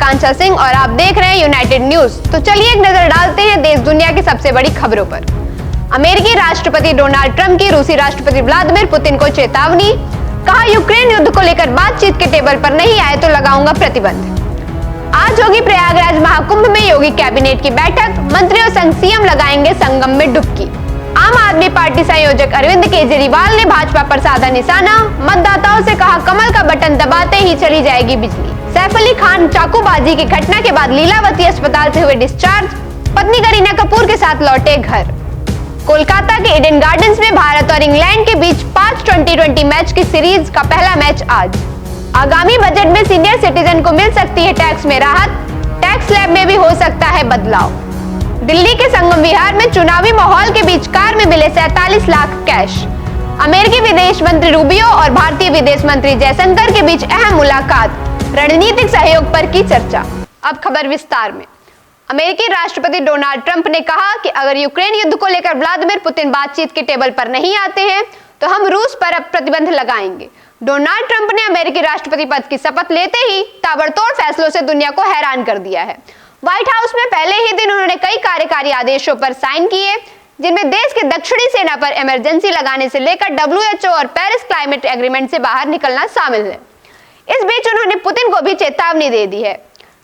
आकांक्षा सिंह और आप देख रहे हैं यूनाइटेड न्यूज। तो चलिए एक नजर डालते हैं देश दुनिया की सबसे बड़ी खबरों पर। अमेरिकी राष्ट्रपति डोनाल्ड ट्रंप की रूसी राष्ट्रपति व्लादिमीर पुतिन को चेतावनी, कहा यूक्रेन युद्ध को लेकर बातचीत के टेबल पर नहीं आए तो लगाऊंगा प्रतिबंध। आज होगी प्रयागराज महाकुंभ में योगी कैबिनेट की बैठक, मंत्रियों संग सीएम लगाएंगे संगम में डुबकी। आम आदमी पार्टी संयोजक अरविंद केजरीवाल ने भाजपा पर साधा निशाना, मतदाताओं से कहा कमल का बटन दबाते ही चली जाएगी बिजली। सैफ अली खान चाकूबाजी की घटना के बाद लीलावती अस्पताल से हुए डिस्चार्ज, पत्नी करीना कपूर के साथ लौटे घर। कोलकाता के ईडन गार्डन्स में भारत और इंग्लैंड के बीच 5 T20 मैच की सीरीज का पहला मैच आज। आगामी बजट में सीनियर सिटीजन को मिल सकती है टैक्स में राहत, टैक्स स्लैब में भी हो सकता है बदलाव। दिल्ली के संगम विहार में चुनावी माहौल के बीच कार में मिले 47 लाख कैश। अमेरिकी विदेश मंत्री रूबियो और भारतीय विदेश मंत्री जयशंकर के बीच अहम मुलाकात, रणनीतिक सहयोग पर की चर्चा। अब खबर विस्तार में। अमेरिकी राष्ट्रपति डोनाल्ड ट्रंप ने कहा कि अगर यूक्रेन युद्ध को लेकर व्लादिमीर पुतिन बातचीत के टेबल पर नहीं आते हैं तो हम रूस पर अब प्रतिबंध लगाएंगे। डोनाल्ड ट्रंप ने अमेरिकी राष्ट्रपति पद की शपथ लेते ही ताबड़तोड़ फैसलों से दुनिया को हैरान कर दिया है। व्हाइट हाउस में पहले ही दिन उन्होंने कई कार्यकारी आदेशों पर साइन किए, जिनमें देश के दक्षिणी सेना पर इमरजेंसी लगाने से लेकर WHO और पेरिस क्लाइमेट एग्रीमेंट से बाहर निकलना शामिल है। इस बीच उन्होंने पुतिन को भी चेतावनी दे दी है।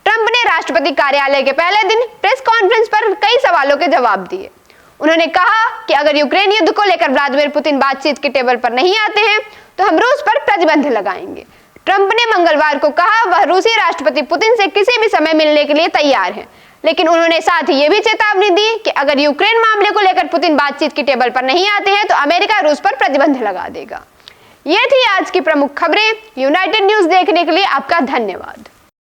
ट्रंप ने राष्ट्रपति कार्यालय के पहले दिन प्रेस कॉन्फ्रेंस पर कई सवालों के जवाब दिए। उन्होंने कहा कि अगर यूक्रेन युद्ध को लेकर व्लादिमीर पुतिन बातचीत के टेबल पर नहीं आते हैं तो हम रूस पर प्रतिबंध लगाएंगे। ट्रंप ने मंगलवार को कहा वह रूसी राष्ट्रपति पुतिन से किसी भी समय मिलने के लिए तैयार हैं, लेकिन उन्होंने साथ ही ये भी चेतावनी दी कि अगर यूक्रेन मामले को लेकर पुतिन बातचीत की टेबल पर नहीं आते हैं तो अमेरिका रूस पर प्रतिबंध लगा देगा। ये थी आज की प्रमुख खबरें। यूनाइटेड न्यूज देखने के लिए आपका धन्यवाद।